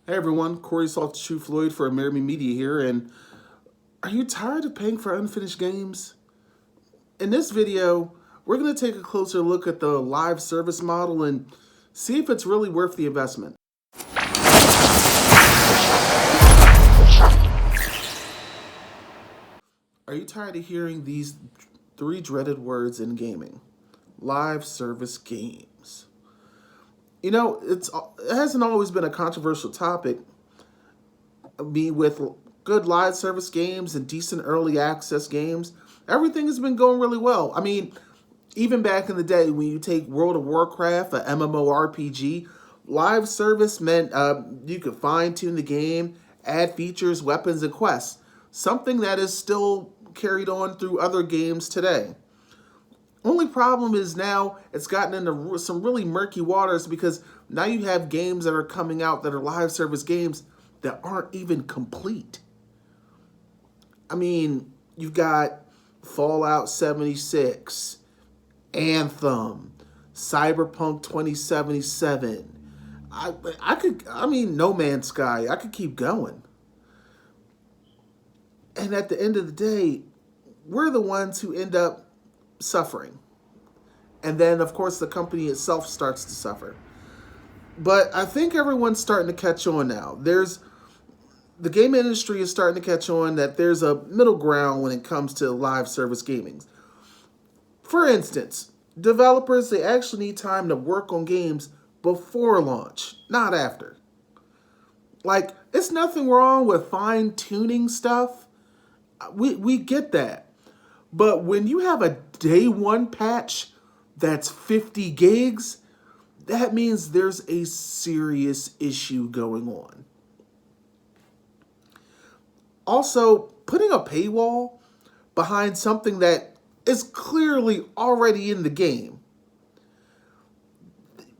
Hey everyone, Corey Salt True Floyd for Amerime Media here, and are you tired of paying for unfinished games? In this video, we're going to take a closer look at the live service model and see if it's really worth the investment. Are you tired of hearing these three dreaded words in gaming? Live service games. You know, it hasn't always been a controversial topic. With good live service games and decent early access games, everything has been going really well. I mean, even back in the day, when you take World of Warcraft, a MMORPG, live service meant you could fine tune the game, add features, weapons, and quests. Something that is still carried on through other games today. Only problem is now it's gotten into some really murky waters because now you have games that are coming out that are live service games that aren't even complete. I mean, you've got Fallout 76, Anthem, Cyberpunk 2077. No Man's Sky. I could keep going. And at the end of the day, we're the ones who end up suffering. And then, of course, the company itself starts to suffer. But I think everyone's starting to catch on now. The game industry is starting to catch on that there's a middle ground when it comes to live service gaming. For instance, developers, they actually need time to work on games before launch, not after. Like, it's nothing wrong with fine tuning stuff. We get that. But when you have a day one patch that's 50 gigs, that means there's a serious issue going on. Also, putting a paywall behind something that is clearly already in the game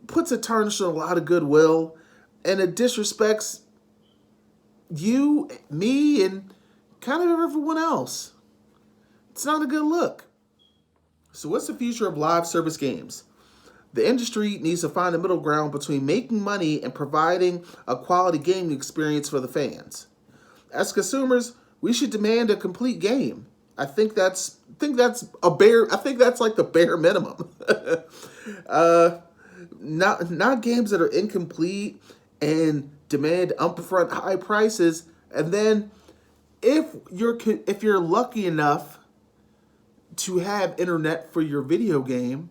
puts a tarnish on a lot of goodwill, and it disrespects you, me, and kind of everyone else. It's not a good look. So what's the future of live service games? The industry needs to find a middle ground between making money and providing a quality gaming experience for the fans. As consumers, we should demand a complete game. I think that's like the bare minimum. uh, not games that are incomplete and demand upfront high prices, and then if you're lucky enough to have internet for your video game,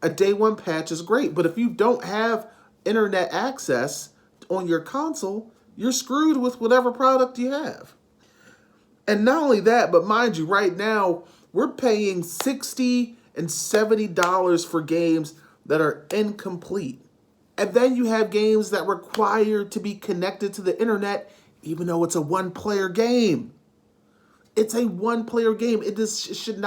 a day one patch is great. But if you don't have internet access on your console, you're screwed with whatever product you have. And not only that, but mind you, right now we're paying $60 and $70 for games that are incomplete. And then you have games that require to be connected to the internet, even though it's a one-player game. It's a one-player game. It should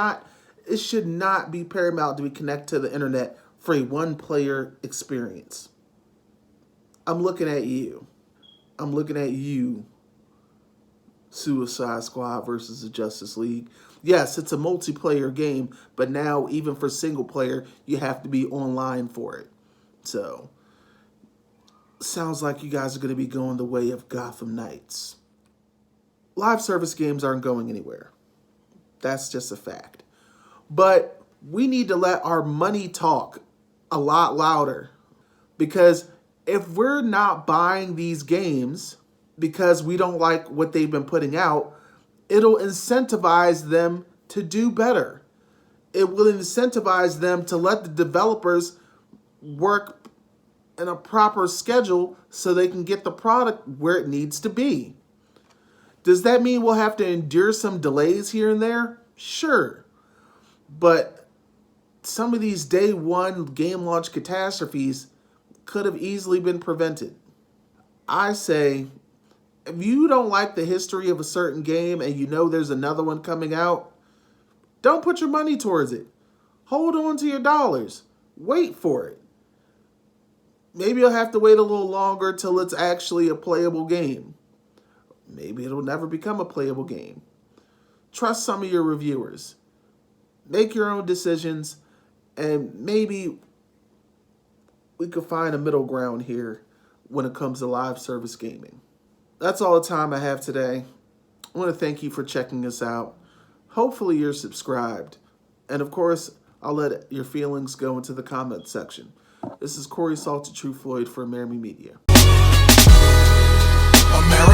not be paramount to be connected to the internet for a one-player experience. I'm looking at you. I'm looking at you, Suicide Squad versus the Justice League. Yes, it's a multiplayer game, but now even for single player, you have to be online for it. So, sounds like you guys are going to be going the way of Gotham Knights. Live service games aren't going anywhere. That's just a fact. But we need to let our money talk a lot louder. Because if we're not buying these games because we don't like what they've been putting out, it'll incentivize them to do better. It will incentivize them to let the developers work in a proper schedule so they can get the product where it needs to be. Does that mean we'll have to endure some delays here and there? Sure. But some of these day one game launch catastrophes could have easily been prevented. I say, if you don't like the history of a certain game and you know there's another one coming out, don't put your money towards it. Hold on to your dollars. Wait for it. Maybe you'll have to wait a little longer till it's actually a playable game. Maybe it'll never become a playable game. Trust some of your reviewers. Make your own decisions, and maybe we could find a middle ground here when it comes to live service gaming. That's all the time I have today. I want to thank you for checking us out. Hopefully you're subscribed. And of course, I'll let your feelings go into the comment section. This is Corey Salted True Floyd for Amerime Media. Amerime.